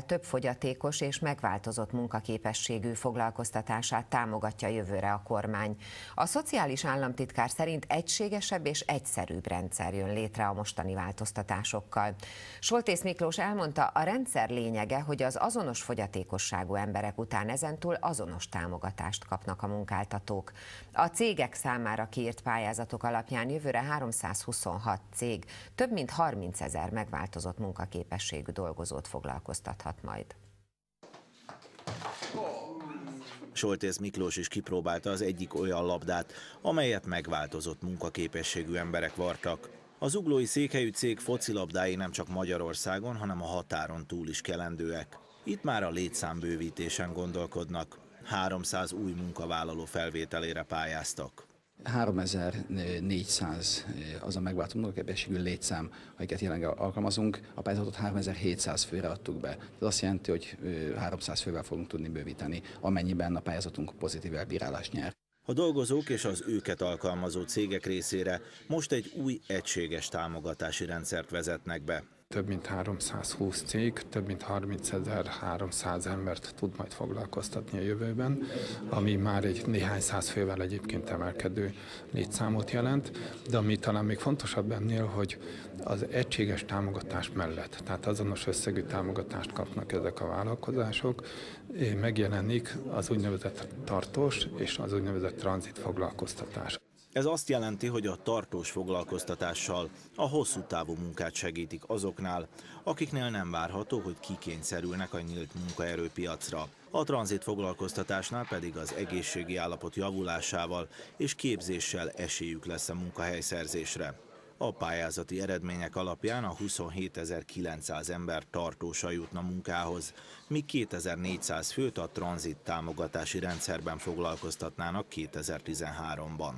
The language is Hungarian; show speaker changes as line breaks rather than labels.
Több fogyatékos és megváltozott munkaképességű foglalkoztatását támogatja jövőre a kormány. A szociális államtitkár szerint egységesebb és egyszerűbb rendszer jön létre a mostani változtatásokkal. Soltész Miklós elmondta, a rendszer lényege, hogy az azonos fogyatékosságú emberek után ezentúl azonos támogatást kapnak a munkáltatók. A cégek számára kiírt pályázatok alapján jövőre 326 cég több mint 30 000 megváltozott munkaképességű dolgozót foglalkoztat majd.
Soltész Miklós is kipróbálta az egyik olyan labdát, amelyet megváltozott munkaképességű emberek vartak. Az zuglói székhelyű cég focilabdái nem csak Magyarországon, hanem a határon túl is kelendőek. Itt már a létszámbővítésen gondolkodnak. 300 új munkavállaló felvételére pályáztak.
3400 az a megváltó munkaképességű létszám, amiket jelenleg alkalmazunk. A pályázatot 3700 főre adtuk be. Ez azt jelenti, hogy 300 fővel fogunk tudni bővíteni, amennyiben a pályázatunk pozitív elbírálást nyer.
A dolgozók és az őket alkalmazó cégek részére most egy új egységes támogatási rendszert vezetnek be.
Több mint 320 cég, több mint 30.300 embert tud majd foglalkoztatni a jövőben, ami már egy néhány száz fővel egyébként emelkedő létszámot jelent, de ami talán még fontosabb ennél, hogy az egységes támogatás mellett, tehát azonos összegű támogatást kapnak ezek a vállalkozások, megjelenik az úgynevezett tartós és az úgynevezett tranzit foglalkoztatás.
Ez azt jelenti, hogy a tartós foglalkoztatással a hosszú távú munkát segítik azoknál, akiknél nem várható, hogy kikényszerülnek a nyílt munkaerőpiacra. A tranzit foglalkoztatásnál pedig az egészségi állapot javulásával és képzéssel esélyük lesz a munkahelyszerzésre. A pályázati eredmények alapján a 27.900 ember tartósan jutna munkához, míg 2400 főt a tranzit támogatási rendszerben foglalkoztatnának 2013-ban.